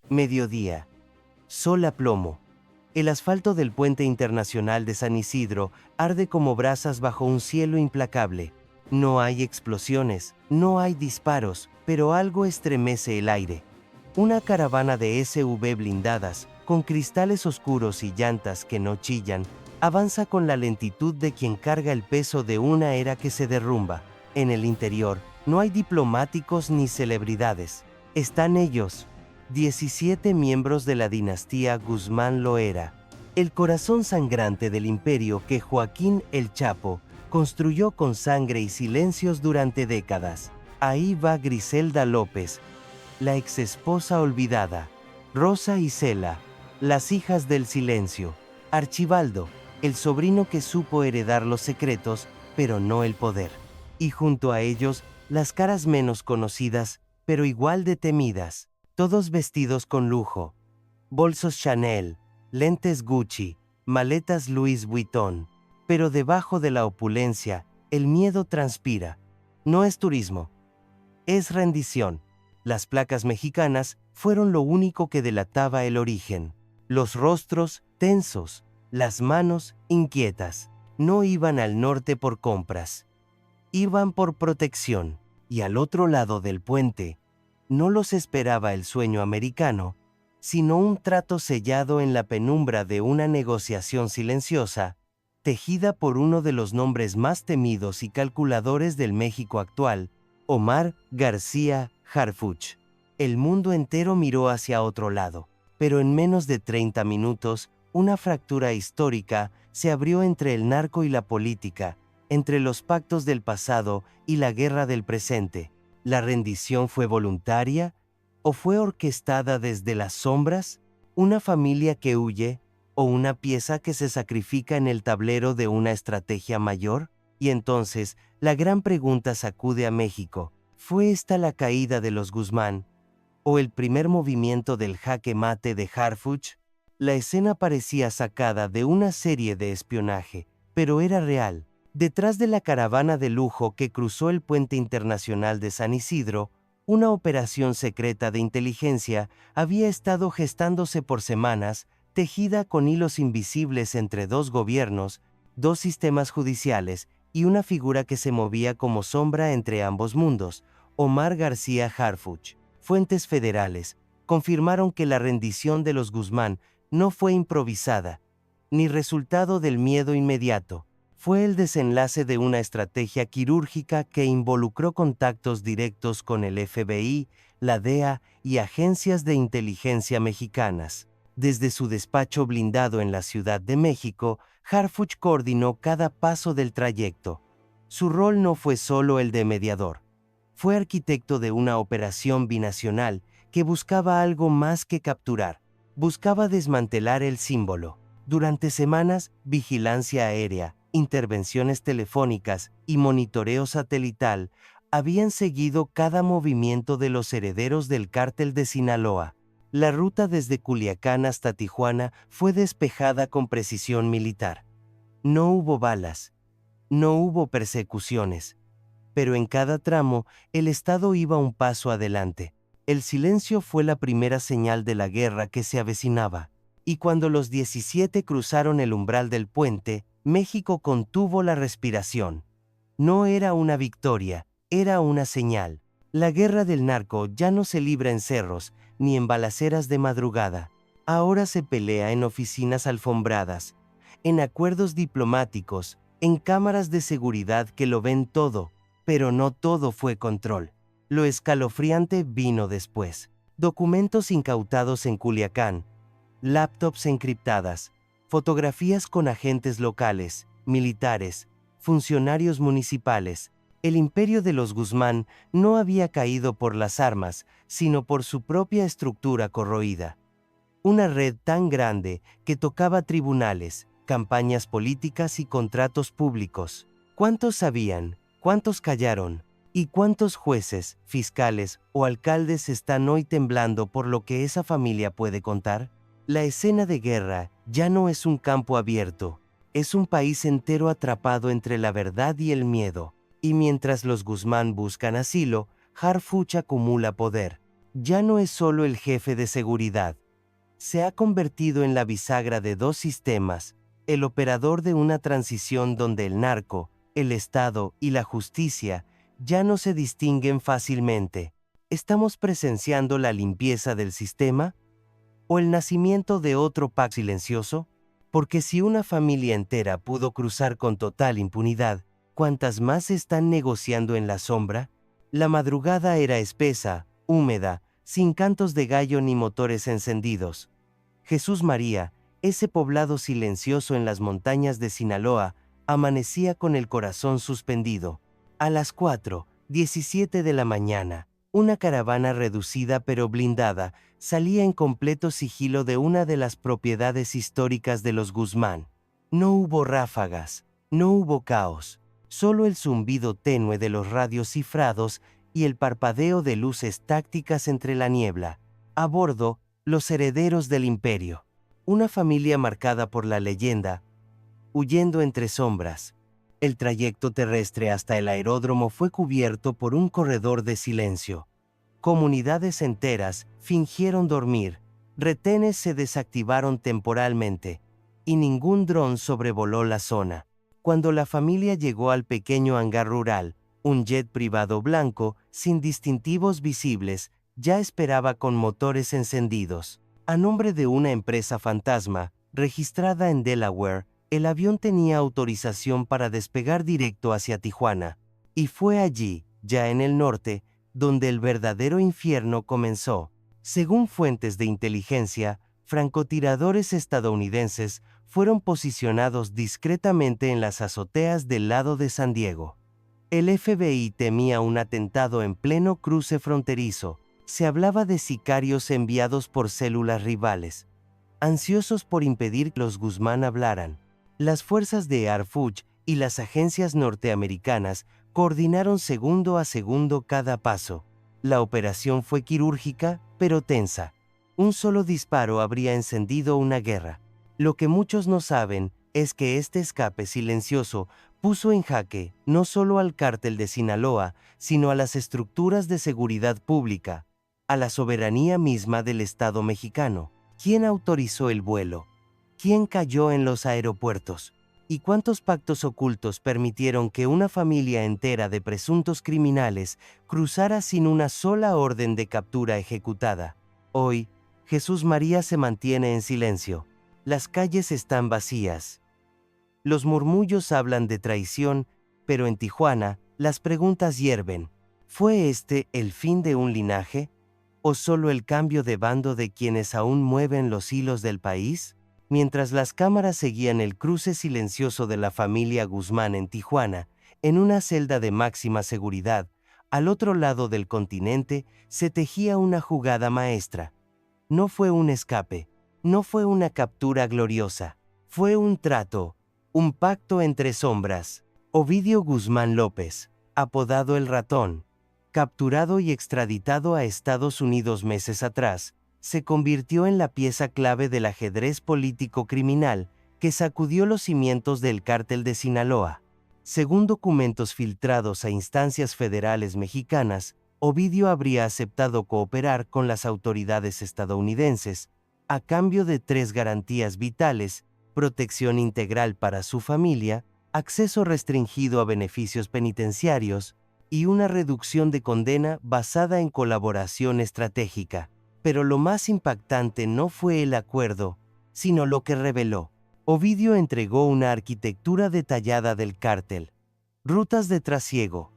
Mediodía. Sol a plomo. El asfalto del puente internacional de San Isidro arde como brasas bajo un cielo implacable. No hay explosiones, no hay disparos, pero algo estremece el aire. Una caravana de SUV blindadas, con cristales oscuros y llantas que no chillan, avanza con la lentitud de quien carga el peso de una era que se derrumba. En el interior, no hay diplomáticos ni celebridades. Están ellos, 17 miembros de la dinastía Guzmán Loera, el corazón sangrante del imperio que Joaquín El Chapo construyó con sangre y silencios durante décadas. Ahí va Griselda López, la exesposa olvidada, Rosa y Cela, las hijas del silencio, Archibaldo, el sobrino que supo heredar los secretos, pero no el poder. Y junto a ellos, las caras menos conocidas, pero igual de temidas, todos vestidos con lujo, bolsos Chanel, lentes Gucci, maletas Louis Vuitton, pero debajo de la opulencia, el miedo transpira. No es turismo, es rendición. Las placas mexicanas fueron lo único que delataba el origen. Los rostros tensos, las manos inquietas. No iban al norte por compras, iban por protección. Y al otro lado del puente, no los esperaba el sueño americano, sino un trato sellado en la penumbra de una negociación silenciosa, tejida por uno de los nombres más temidos y calculadores del México actual, Omar García Harfuch. El mundo entero miró hacia otro lado, pero en menos de 30 minutos, una fractura histórica se abrió entre el narco y la política, entre los pactos del pasado y la guerra del presente. ¿La rendición fue voluntaria o fue orquestada desde las sombras? ¿Una familia que huye o una pieza que se sacrifica en el tablero de una estrategia mayor? Y entonces, la gran pregunta sacude a México. ¿Fue esta la caída de los Guzmán o el primer movimiento del jaque mate de Harfuch? La escena parecía sacada de una serie de espionaje, pero era real. Detrás de la caravana de lujo que cruzó el puente internacional de San Isidro, una operación secreta de inteligencia había estado gestándose por semanas, tejida con hilos invisibles entre dos gobiernos, dos sistemas judiciales y una figura que se movía como sombra entre ambos mundos, Omar García Harfuch. Fuentes federales confirmaron que la rendición de los Guzmán no fue improvisada, ni resultado del miedo inmediato. Fue el desenlace de una estrategia quirúrgica que involucró contactos directos con el FBI, la DEA y agencias de inteligencia mexicanas. Desde su despacho blindado en la Ciudad de México, Harfuch coordinó cada paso del trayecto. Su rol no fue solo el de mediador. Fue arquitecto de una operación binacional que buscaba algo más que capturar. Buscaba desmantelar el símbolo. Durante semanas, vigilancia aérea, intervenciones telefónicas y monitoreo satelital habían seguido cada movimiento de los herederos del cártel de Sinaloa. La ruta desde Culiacán hasta Tijuana fue despejada con precisión militar. No hubo balas, no hubo persecuciones, pero en cada tramo el Estado iba un paso adelante. El silencio fue la primera señal de la guerra que se avecinaba, y cuando los 17 cruzaron el umbral del puente, México contuvo la respiración. No era una victoria, era una señal. La guerra del narco ya no se libra en cerros, ni en balaceras de madrugada. Ahora se pelea en oficinas alfombradas, en acuerdos diplomáticos, en cámaras de seguridad que lo ven todo, pero no todo fue control. Lo escalofriante vino después. Documentos incautados en Culiacán, laptops encriptadas, fotografías con agentes locales, militares, funcionarios municipales. El imperio de los Guzmán no había caído por las armas, sino por su propia estructura corroída. Una red tan grande que tocaba tribunales, campañas políticas y contratos públicos. ¿Cuántos sabían? ¿Cuántos callaron? ¿Y cuántos jueces, fiscales o alcaldes están hoy temblando por lo que esa familia puede contar? La escena de guerra ya no es un campo abierto, es un país entero atrapado entre la verdad y el miedo. Y mientras los Guzmán buscan asilo, Harfuch acumula poder. Ya no es solo el jefe de seguridad. Se ha convertido en la bisagra de dos sistemas, el operador de una transición donde el narco, el Estado y la justicia ya no se distinguen fácilmente. ¿Estamos presenciando la limpieza del sistema? ¿O el nacimiento de otro pacto silencioso? Porque si una familia entera pudo cruzar con total impunidad, ¿cuántas más están negociando en la sombra? La madrugada era espesa, húmeda, sin cantos de gallo ni motores encendidos. Jesús María, ese poblado silencioso en las montañas de Sinaloa, amanecía con el corazón suspendido. A las 4:17 de la mañana, una caravana reducida pero blindada salía en completo sigilo de una de las propiedades históricas de los Guzmán. No hubo ráfagas, no hubo caos, solo el zumbido tenue de los radios cifrados y el parpadeo de luces tácticas entre la niebla. A bordo, los herederos del imperio. Una familia marcada por la leyenda, huyendo entre sombras. El trayecto terrestre hasta el aeródromo fue cubierto por un corredor de silencio. Comunidades enteras fingieron dormir, retenes se desactivaron temporalmente, y ningún dron sobrevoló la zona. Cuando la familia llegó al pequeño hangar rural, un jet privado blanco, sin distintivos visibles, ya esperaba con motores encendidos. A nombre de una empresa fantasma, registrada en Delaware, el avión tenía autorización para despegar directo hacia Tijuana. Y fue allí, ya en el norte, donde el verdadero infierno comenzó. Según fuentes de inteligencia, francotiradores estadounidenses fueron posicionados discretamente en las azoteas del lado de San Diego. El FBI temía un atentado en pleno cruce fronterizo. Se hablaba de sicarios enviados por células rivales, ansiosos por impedir que los Guzmán hablaran. Las fuerzas de Arfuch y las agencias norteamericanas coordinaron segundo a segundo cada paso. La operación fue quirúrgica, pero tensa. Un solo disparo habría encendido una guerra. Lo que muchos no saben es que este escape silencioso puso en jaque no solo al cártel de Sinaloa, sino a las estructuras de seguridad pública, a la soberanía misma del Estado mexicano. ¿Quién autorizó el vuelo? ¿Quién cayó en los aeropuertos? ¿Y cuántos pactos ocultos permitieron que una familia entera de presuntos criminales cruzara sin una sola orden de captura ejecutada? Hoy, Jesús María se mantiene en silencio. Las calles están vacías. Los murmullos hablan de traición, pero en Tijuana, las preguntas hierven. ¿Fue este el fin de un linaje? ¿O solo el cambio de bando de quienes aún mueven los hilos del país? Mientras las cámaras seguían el cruce silencioso de la familia Guzmán en Tijuana, en una celda de máxima seguridad, al otro lado del continente se tejía una jugada maestra. No fue un escape, no fue una captura gloriosa, fue un trato, un pacto entre sombras. Ovidio Guzmán López, apodado El Ratón, capturado y extraditado a Estados Unidos meses atrás, se convirtió en la pieza clave del ajedrez político criminal que sacudió los cimientos del cártel de Sinaloa. Según documentos filtrados a instancias federales mexicanas, Ovidio habría aceptado cooperar con las autoridades estadounidenses, a cambio de 3 garantías vitales: protección integral para su familia, acceso restringido a beneficios penitenciarios, y una reducción de condena basada en colaboración estratégica. Pero lo más impactante no fue el acuerdo, sino lo que reveló. Ovidio entregó una arquitectura detallada del cártel: rutas de trasiego,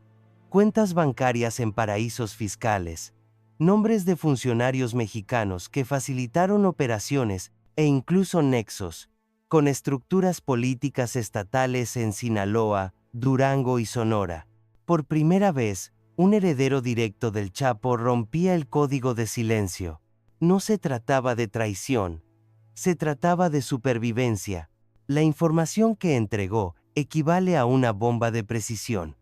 cuentas bancarias en paraísos fiscales, nombres de funcionarios mexicanos que facilitaron operaciones e incluso nexos con estructuras políticas estatales en Sinaloa, Durango y Sonora. Por primera vez, un heredero directo del Chapo rompía el código de silencio. No se trataba de traición, se trataba de supervivencia. La información que entregó equivale a una bomba de precisión.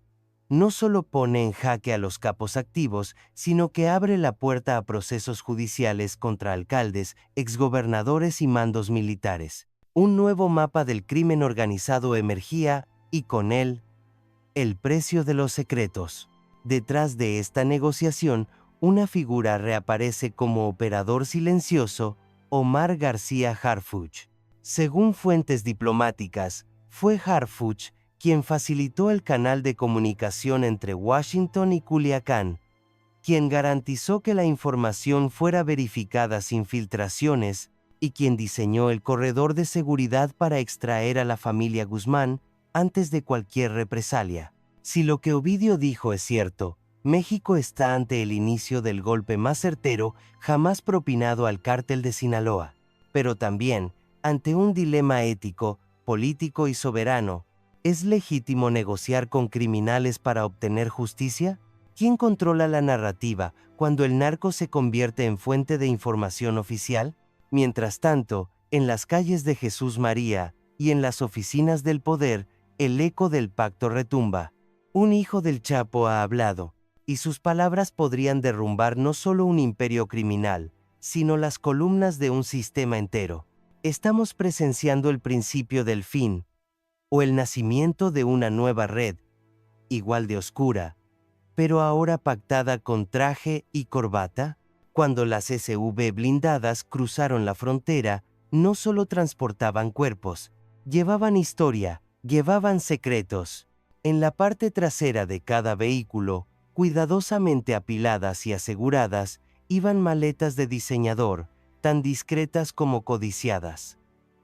No solo pone en jaque a los capos activos, sino que abre la puerta a procesos judiciales contra alcaldes, exgobernadores y mandos militares. Un nuevo mapa del crimen organizado emergía, y con él, el precio de los secretos. Detrás de esta negociación una figura reaparece como operador silencioso, Omar García Harfuch. Según fuentes diplomáticas, fue Harfuch quien facilitó el canal de comunicación entre Washington y Culiacán, quien garantizó que la información fuera verificada sin filtraciones y quien diseñó el corredor de seguridad para extraer a la familia Guzmán antes de cualquier represalia. Si lo que Ovidio dijo es cierto, México está ante el inicio del golpe más certero jamás propinado al cártel de Sinaloa, pero también ante un dilema ético, político y soberano. ¿Es legítimo negociar con criminales para obtener justicia? ¿Quién controla la narrativa cuando el narco se convierte en fuente de información oficial? Mientras tanto, en las calles de Jesús María y en las oficinas del poder, el eco del pacto retumba. Un hijo del Chapo ha hablado, y sus palabras podrían derrumbar no solo un imperio criminal, sino las columnas de un sistema entero. Estamos presenciando el principio del fin, o el nacimiento de una nueva red, igual de oscura, pero ahora pactada con traje y corbata. Cuando las SUV blindadas cruzaron la frontera, no solo transportaban cuerpos, llevaban historia, llevaban secretos. En la parte trasera de cada vehículo, cuidadosamente apiladas y aseguradas, iban maletas de diseñador, tan discretas como codiciadas.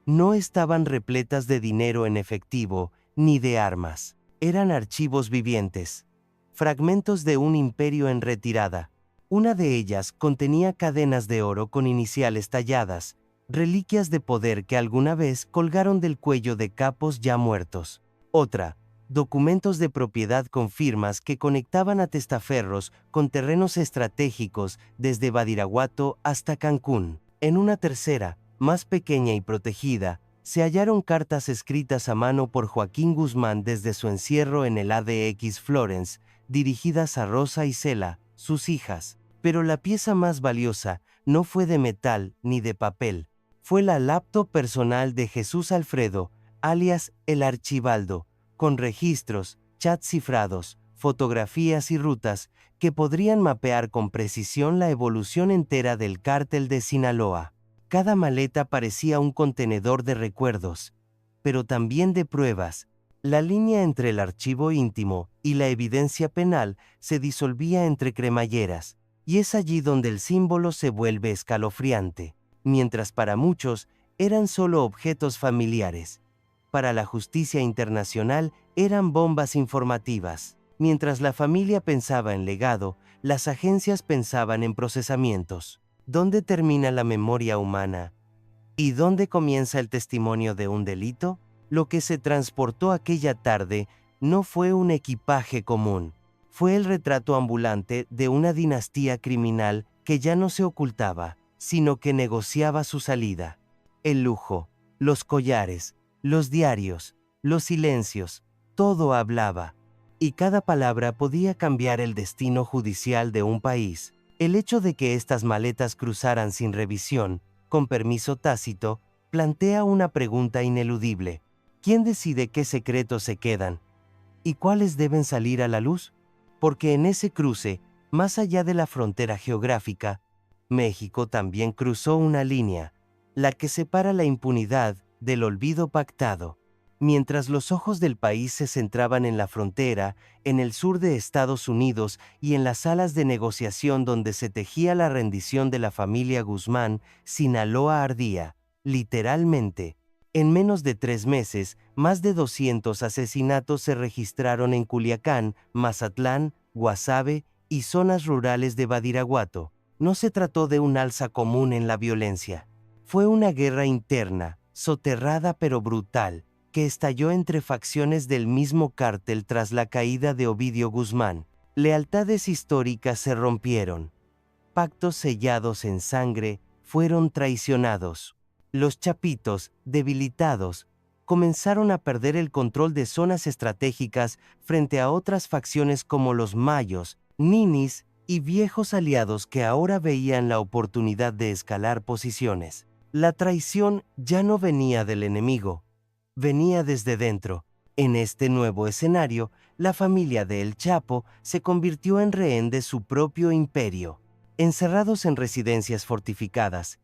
No estaban repletas de dinero en efectivo, ni de armas. Eran archivos vivientes, fragmentos de un imperio en retirada. Una de ellas contenía cadenas de oro con iniciales talladas, reliquias de poder que alguna vez colgaron del cuello de capos ya muertos. Otra, documentos de propiedad con firmas que conectaban a testaferros con terrenos estratégicos desde Badiraguato hasta Cancún. En una tercera, más pequeña y protegida, se hallaron cartas escritas a mano por Joaquín Guzmán desde su encierro en el ADX Florence, dirigidas a Rosa y Cela, sus hijas. Pero la pieza más valiosa no fue de metal ni de papel, fue la laptop personal de Jesús Alfredo, alias El Archibaldo, con registros, chats cifrados, fotografías y rutas que podrían mapear con precisión la evolución entera del cártel de Sinaloa. Cada maleta parecía un contenedor de recuerdos, pero también de pruebas. La línea entre el archivo íntimo y la evidencia penal se disolvía entre cremalleras, y es allí donde el símbolo se vuelve escalofriante. Mientras para muchos eran solo objetos familiares, para la justicia internacional eran bombas informativas. Mientras la familia pensaba en legado, las agencias pensaban en procesamientos. ¿Dónde termina la memoria humana? ¿Y dónde comienza el testimonio de un delito? Lo que se transportó aquella tarde no fue un equipaje común, fue el retrato ambulante de una dinastía criminal que ya no se ocultaba, sino que negociaba su salida. El lujo, los collares, los diarios, los silencios, todo hablaba, y cada palabra podía cambiar el destino judicial de un país. El hecho de que estas maletas cruzaran sin revisión, con permiso tácito, plantea una pregunta ineludible. ¿Quién decide qué secretos se quedan? ¿Y cuáles deben salir a la luz? Porque en ese cruce, más allá de la frontera geográfica, México también cruzó una línea, la que separa la impunidad del olvido pactado. Mientras los ojos del país se centraban en la frontera, en el sur de Estados Unidos y en las salas de negociación donde se tejía la rendición de la familia Guzmán, Sinaloa ardía, literalmente. En menos de 3 meses, más de 200 asesinatos se registraron en Culiacán, Mazatlán, Guasave y zonas rurales de Badiraguato. No se trató de un alza común en la violencia. Fue una guerra interna, soterrada pero brutal, que estalló entre facciones del mismo cártel tras la caída de Ovidio Guzmán. Lealtades históricas se rompieron. Pactos sellados en sangre fueron traicionados. Los chapitos, debilitados, comenzaron a perder el control de zonas estratégicas frente a otras facciones como los mayos, ninis y viejos aliados que ahora veían la oportunidad de escalar posiciones. La traición ya no venía del enemigo, venía desde dentro. En este nuevo escenario, la familia de El Chapo se convirtió en rehén de su propio imperio. encerrados en residencias fortificadas,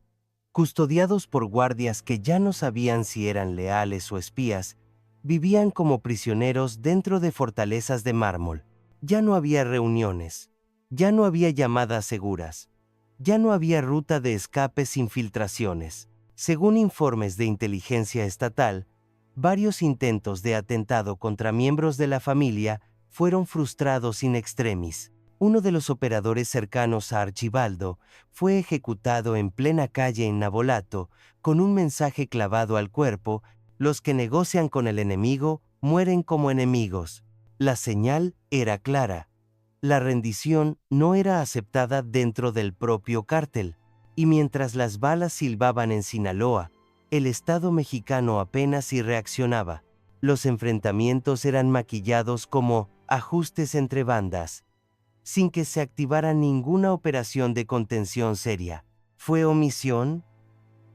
custodiados por guardias que ya no sabían si eran leales o espías, vivían como prisioneros dentro de fortalezas de mármol. Ya no había reuniones, ya no había llamadas seguras, ya no había ruta de escape sin filtraciones. Según informes de inteligencia estatal, varios intentos de atentado contra miembros de la familia fueron frustrados in extremis. Uno de los operadores cercanos a Archibaldo fue ejecutado en plena calle en Navolato, con un mensaje clavado al cuerpo: los que negocian con el enemigo mueren como enemigos. La señal era clara. La rendición no era aceptada dentro del propio cártel, y mientras las balas silbaban en Sinaloa, el Estado mexicano apenas si reaccionaba. Los enfrentamientos eran maquillados como ajustes entre bandas, sin que se activara ninguna operación de contención seria. ¿Fue omisión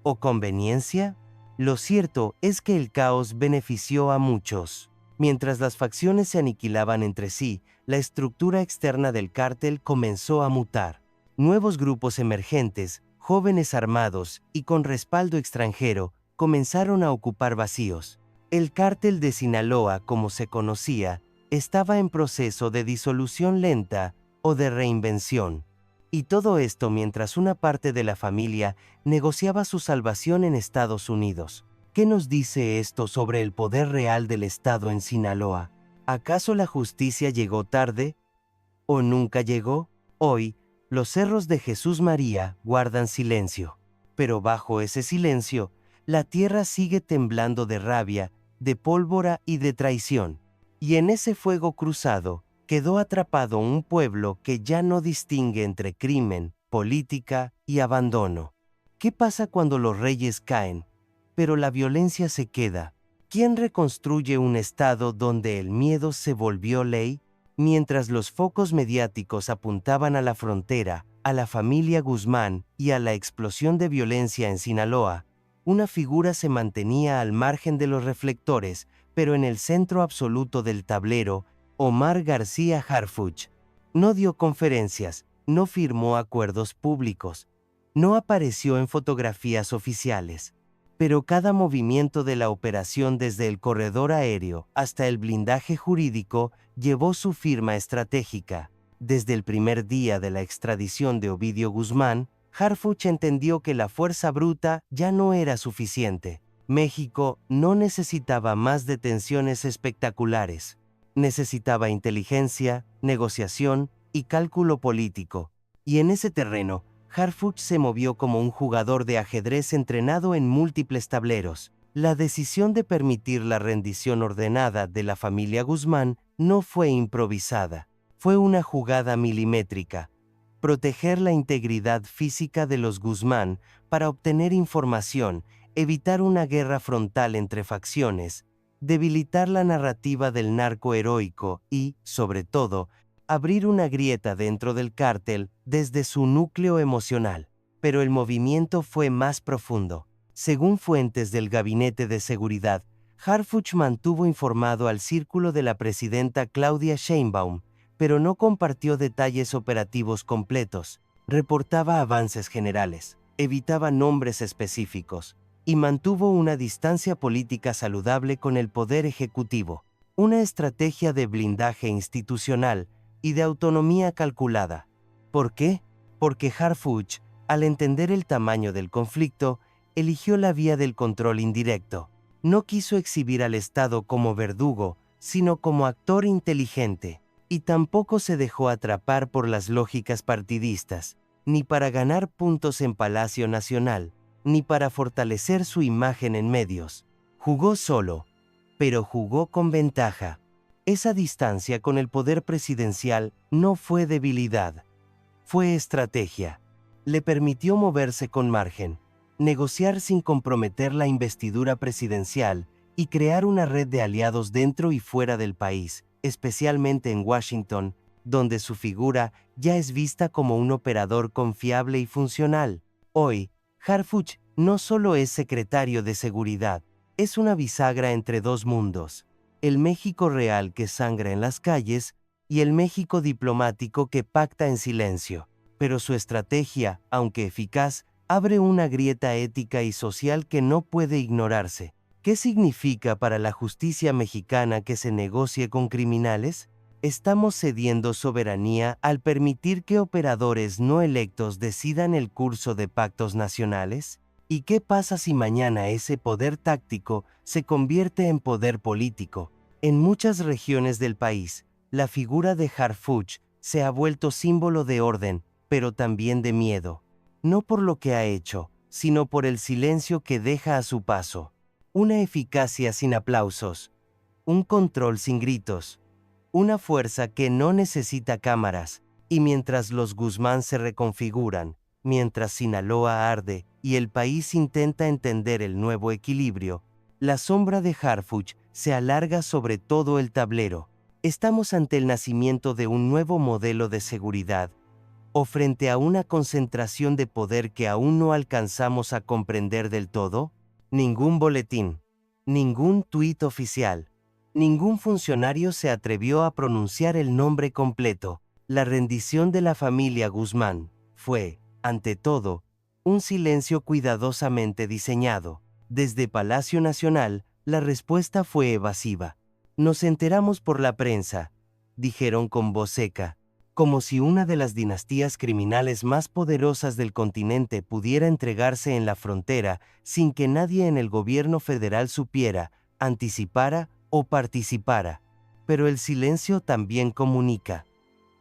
o conveniencia? Lo cierto es que el caos benefició a muchos. Mientras las facciones se aniquilaban entre sí, la estructura externa del cártel comenzó a mutar. Nuevos grupos emergentes, jóvenes armados y con respaldo extranjero, comenzaron a ocupar vacíos. El cártel de Sinaloa, como se conocía, estaba en proceso de disolución lenta o de reinvención. Y todo esto mientras una parte de la familia negociaba su salvación en Estados Unidos. ¿Qué nos dice esto sobre el poder real del Estado en Sinaloa? ¿Acaso la justicia llegó tarde? ¿O nunca llegó? Hoy, los cerros de Jesús María guardan silencio. Pero bajo ese silencio, la tierra sigue temblando de rabia, de pólvora y de traición. Y en ese fuego cruzado, quedó atrapado un pueblo que ya no distingue entre crimen, política y abandono. ¿Qué pasa cuando los reyes caen, pero la violencia se queda? ¿Quién reconstruye un estado donde el miedo se volvió ley? Mientras los focos mediáticos apuntaban a la frontera, a la familia Guzmán y a la explosión de violencia en Sinaloa, una figura se mantenía al margen de los reflectores, pero en el centro absoluto del tablero: Omar García Harfuch. No dio conferencias, no firmó acuerdos públicos, no apareció en fotografías oficiales, pero cada movimiento de la operación, desde el corredor aéreo hasta el blindaje jurídico, llevó su firma estratégica. Desde el primer día de la extradición de Ovidio Guzmán, Harfuch entendió que la fuerza bruta ya no era suficiente. México no necesitaba más detenciones espectaculares. Necesitaba inteligencia, negociación y cálculo político. Y en ese terreno, Harfuch se movió como un jugador de ajedrez entrenado en múltiples tableros. La decisión de permitir la rendición ordenada de la familia Guzmán no fue improvisada. Fue una jugada milimétrica. Proteger la integridad física de los Guzmán para obtener información, evitar una guerra frontal entre facciones, debilitar la narrativa del narco heroico y, sobre todo, abrir una grieta dentro del cártel desde su núcleo emocional. Pero el movimiento fue más profundo. Según fuentes del Gabinete de Seguridad, Harfuch mantuvo informado al círculo de la presidenta Claudia Sheinbaum, pero no compartió detalles operativos completos. Reportaba avances generales, evitaba nombres específicos y mantuvo una distancia política saludable con el poder ejecutivo. Una estrategia de blindaje institucional y de autonomía calculada. ¿Por qué? Porque Harfuch, al entender el tamaño del conflicto, eligió la vía del control indirecto. No quiso exhibir al Estado como verdugo, sino como actor inteligente. Y tampoco se dejó atrapar por las lógicas partidistas, ni para ganar puntos en Palacio Nacional, ni para fortalecer su imagen en medios. Jugó solo, pero jugó con ventaja. Esa distancia con el poder presidencial no fue debilidad, fue estrategia. Le permitió moverse con margen, negociar sin comprometer la investidura presidencial y crear una red de aliados dentro y fuera del país, especialmente en Washington, donde su figura ya es vista como un operador confiable y funcional. Hoy, Harfuch no solo es secretario de Seguridad, es una bisagra entre dos mundos: el México real que sangra en las calles y el México diplomático que pacta en silencio. pero su estrategia, aunque eficaz, abre una grieta ética y social que no puede ignorarse. ¿Qué significa para la justicia mexicana que se negocie con criminales? ¿Estamos cediendo soberanía al permitir que operadores no electos decidan el curso de pactos nacionales? ¿Y qué pasa si mañana ese poder táctico se convierte en poder político? En muchas regiones del país, la figura de Harfuch se ha vuelto símbolo de orden, pero también de miedo. No por lo que ha hecho, sino por el silencio que deja a su paso. Una eficacia sin aplausos, un control sin gritos, una fuerza que no necesita cámaras, y mientras los Guzmán se reconfiguran, mientras Sinaloa arde y el país intenta entender el nuevo equilibrio, la sombra de Harfuch se alarga sobre todo el tablero. ¿Estamos ante el nacimiento de un nuevo modelo de seguridad, o frente a una concentración de poder que aún no alcanzamos a comprender del todo? Ningún boletín, ningún tuit oficial, ningún funcionario se atrevió a pronunciar el nombre completo. La rendición de la familia Guzmán fue, ante todo, un silencio cuidadosamente diseñado. Desde Palacio Nacional, la respuesta fue evasiva. Nos enteramos por la prensa, dijeron con voz seca, como si una de las dinastías criminales más poderosas del continente pudiera entregarse en la frontera sin que nadie en el gobierno federal supiera, anticipara o participara. Pero el silencio también comunica.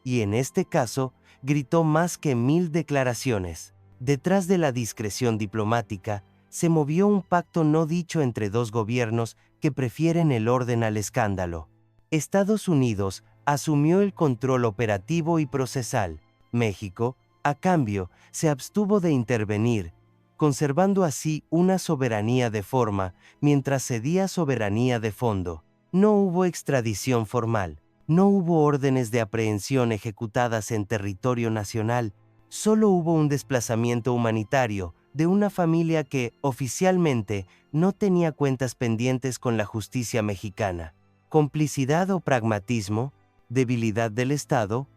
Y en este caso, gritó más que 1000 declaraciones. Detrás de la discreción diplomática, se movió un pacto no dicho entre dos gobiernos que prefieren el orden al escándalo. Estados Unidos asumió el control operativo y procesal. México, a cambio, se abstuvo de intervenir, conservando así una soberanía de forma, mientras cedía soberanía de fondo. No hubo extradición formal, no hubo órdenes de aprehensión ejecutadas en territorio nacional, solo hubo un desplazamiento humanitario de una familia que, oficialmente, no tenía cuentas pendientes con la justicia mexicana. ¿Complicidad o pragmatismo? ¿Debilidad del Estado?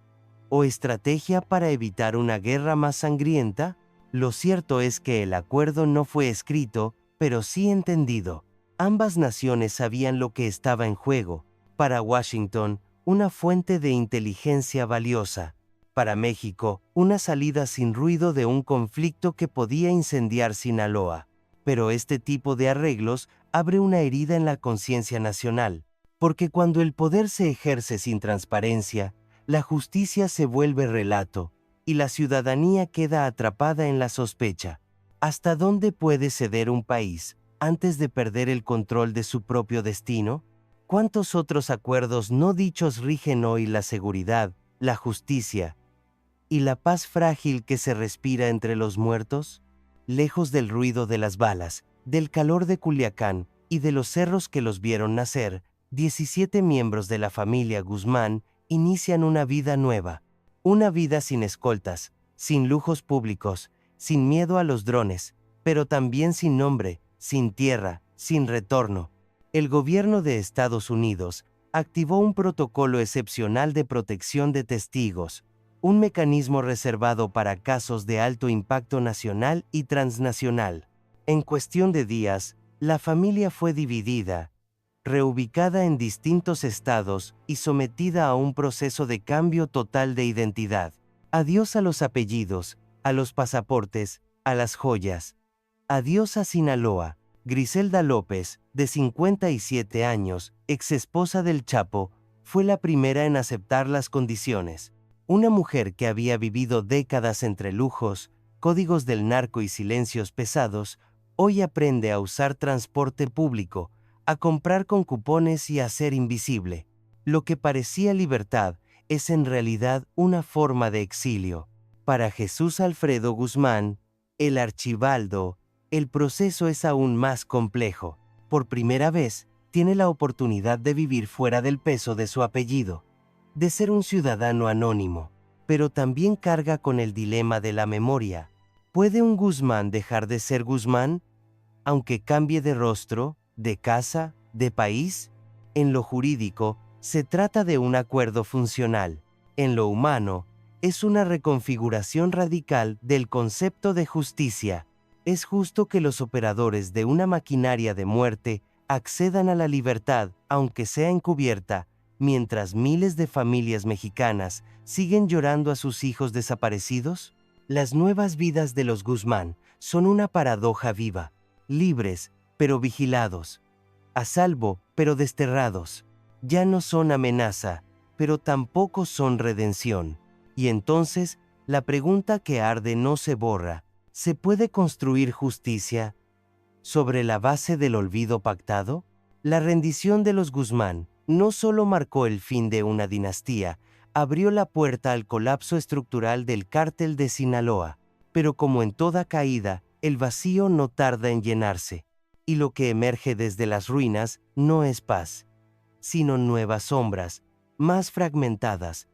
¿O estrategia para evitar una guerra más sangrienta? Lo cierto es que el acuerdo no fue escrito, pero sí entendido. Ambas naciones sabían lo que estaba en juego. Para Washington, una fuente de inteligencia valiosa. Para México, una salida sin ruido de un conflicto que podía incendiar Sinaloa. Pero este tipo de arreglos abre una herida en la conciencia nacional, porque cuando el poder se ejerce sin transparencia, la justicia se vuelve relato, y la ciudadanía queda atrapada en la sospecha. ¿Hasta dónde puede ceder un país antes de perder el control de su propio destino? ¿Cuántos otros acuerdos no dichos rigen hoy la seguridad, la justicia y la paz frágil que se respira entre los muertos? Lejos del ruido de las balas, del calor de Culiacán y de los cerros que los vieron nacer, 17 miembros de la familia Guzmán inician una vida nueva. Una vida sin escoltas, sin lujos públicos, sin miedo a los drones, pero también sin nombre, sin tierra, sin retorno. El gobierno de Estados Unidos activó un protocolo excepcional de protección de testigos, un mecanismo reservado para casos de alto impacto nacional y transnacional. En cuestión de días, la familia fue dividida, reubicada en distintos estados y sometida a un proceso de cambio total de identidad. Adiós a los apellidos, a los pasaportes, a las joyas. Adiós a Sinaloa. Griselda López, de 57 años, exesposa del Chapo, fue la primera en aceptar las condiciones. Una mujer que había vivido décadas entre lujos, códigos del narco y silencios pesados, hoy aprende a usar transporte público, a comprar con cupones y a ser invisible. Lo que parecía libertad es en realidad una forma de exilio. Para Jesús Alfredo Guzmán, el archibaldo, el proceso es aún más complejo. Por primera vez, tiene la oportunidad de vivir fuera del peso de su apellido, de ser un ciudadano anónimo, pero también carga con el dilema de la memoria. ¿Puede un Guzmán dejar de ser Guzmán, aunque cambie de rostro, de casa, de país? En lo jurídico, se trata de un acuerdo funcional. En lo humano, es una reconfiguración radical del concepto de justicia. Es justo que los operadores de una maquinaria de muerte accedan a la libertad, aunque sea encubierta, mientras miles de familias mexicanas siguen llorando a sus hijos desaparecidos. Las nuevas vidas de los Guzmán son una paradoja viva, libres, pero vigilados, a salvo, pero desterrados. Ya no son amenaza, pero tampoco son redención. Y entonces, la pregunta que arde no se borra: ¿se puede construir justicia sobre la base del olvido pactado? La rendición de los Guzmán no solo marcó el fin de una dinastía, abrió la puerta al colapso estructural del cártel de Sinaloa. Pero como en toda caída, el vacío no tarda en llenarse, y lo que emerge desde las ruinas no es paz, sino nuevas sombras, más fragmentadas,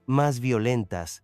más violentas,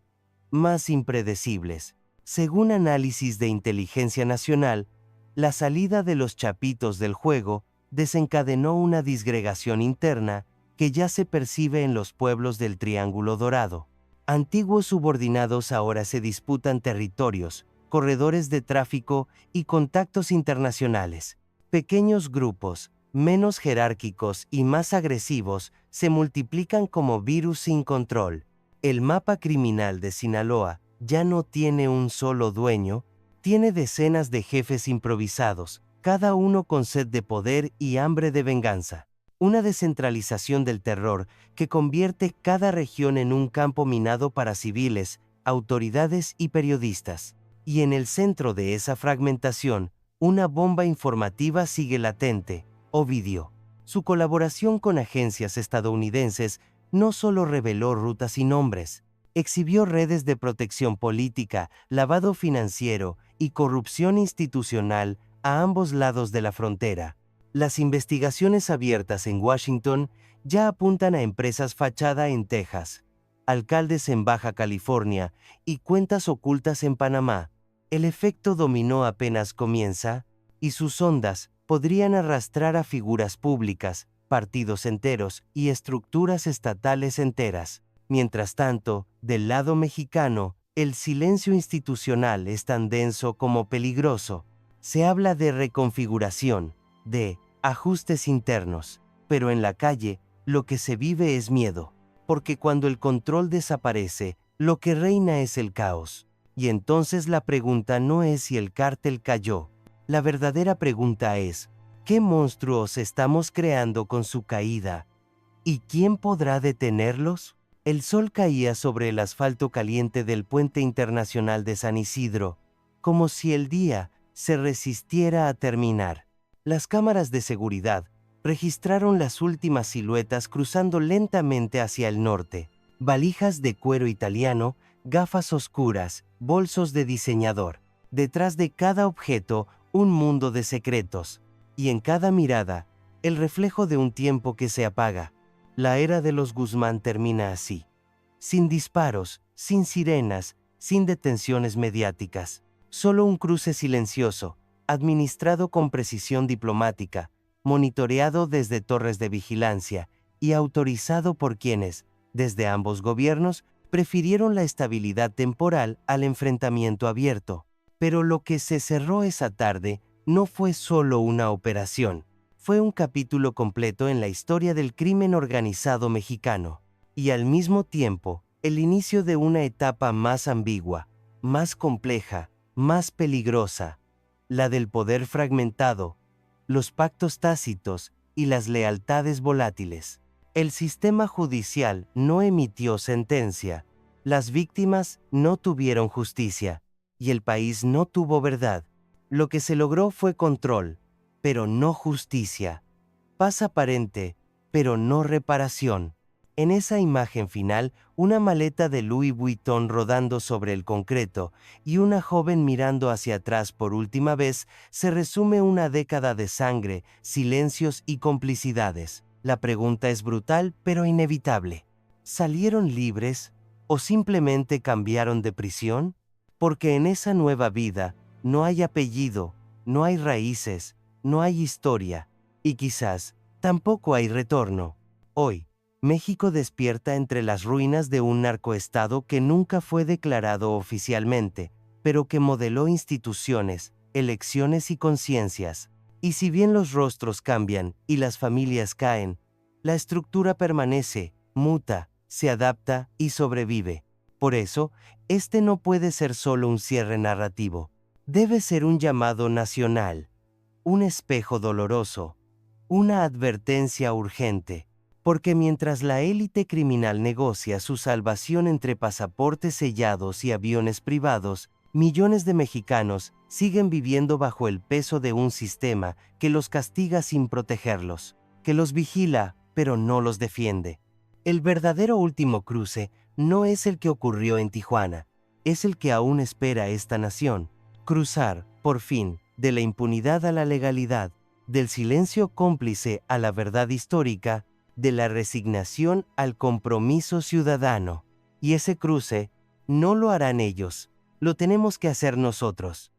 más impredecibles. Según análisis de Inteligencia Nacional, la salida de los chapitos del juego desencadenó una disgregación interna que ya se percibe en los pueblos del Triángulo Dorado. Antiguos subordinados ahora se disputan territorios, corredores de tráfico y contactos internacionales. Pequeños grupos, menos jerárquicos y más agresivos, se multiplican como virus sin control. El mapa criminal de Sinaloa ya no tiene un solo dueño, tiene decenas de jefes improvisados, cada uno con sed de poder y hambre de venganza. Una descentralización del terror que convierte cada región en un campo minado para civiles, autoridades y periodistas. Y en el centro de esa fragmentación, una bomba informativa sigue latente: Ovidio. Su colaboración con agencias estadounidenses no solo reveló rutas y nombres, exhibió redes de protección política, lavado financiero y corrupción institucional a ambos lados de la frontera. Las investigaciones abiertas en Washington ya apuntan a empresas fachada en Texas, alcaldes en Baja California y cuentas ocultas en Panamá. El efecto dominó apenas comienza, y sus ondas podrían arrastrar a figuras públicas, partidos enteros y estructuras estatales enteras. Mientras tanto, del lado mexicano, el silencio institucional es tan denso como peligroso. Se habla de reconfiguración, de ajustes internos, pero en la calle lo que se vive es miedo, porque cuando el control desaparece, lo que reina es el caos. Y entonces la pregunta no es si el cártel cayó, la verdadera pregunta es: ¿qué monstruos estamos creando con su caída? ¿Y quién podrá detenerlos? El sol caía sobre el asfalto caliente del puente internacional de San Isidro, como si el día se resistiera a terminar. Las cámaras de seguridad registraron las últimas siluetas cruzando lentamente hacia el norte. Valijas de cuero italiano, gafas oscuras, bolsos de diseñador. Detrás de cada objeto, un mundo de secretos. Y en cada mirada, el reflejo de un tiempo que se apaga. La era de los Guzmán termina así. Sin disparos, sin sirenas, sin detenciones mediáticas. Solo un cruce silencioso, administrado con precisión diplomática, monitoreado desde torres de vigilancia y autorizado por quienes, desde ambos gobiernos, prefirieron la estabilidad temporal al enfrentamiento abierto. Pero lo que se cerró esa tarde no fue solo una operación, fue un capítulo completo en la historia del crimen organizado mexicano, y al mismo tiempo, el inicio de una etapa más ambigua, más compleja, más peligrosa, la del poder fragmentado, los pactos tácitos y las lealtades volátiles. El sistema judicial no emitió sentencia, las víctimas no tuvieron justicia, y el país no tuvo verdad. Lo que se logró fue control, pero no justicia. Paz aparente, pero no reparación. En esa imagen final, una maleta de Louis Vuitton rodando sobre el concreto y una joven mirando hacia atrás por última vez, se resume una década de sangre, silencios y complicidades. La pregunta es brutal, pero inevitable. ¿Salieron libres o simplemente cambiaron de prisión? Porque en esa nueva vida no hay apellido, no hay raíces, no hay historia, y quizás tampoco hay retorno. Hoy, México despierta entre las ruinas de un narcoestado que nunca fue declarado oficialmente, pero que modeló instituciones, elecciones y conciencias. Y si bien los rostros cambian y las familias caen, la estructura permanece, muta, se adapta y sobrevive. Por eso, este no puede ser solo un cierre narrativo. Debe ser un llamado nacional, un espejo doloroso, una advertencia urgente. Porque mientras la élite criminal negocia su salvación entre pasaportes sellados y aviones privados, millones de mexicanos siguen viviendo bajo el peso de un sistema que los castiga sin protegerlos, que los vigila, pero no los defiende. El verdadero último cruce no es el que ocurrió en Tijuana, es el que aún espera esta nación. Cruzar, por fin, de la impunidad a la legalidad, del silencio cómplice a la verdad histórica, de la resignación al compromiso ciudadano. Y ese cruce no lo harán ellos, lo tenemos que hacer nosotros.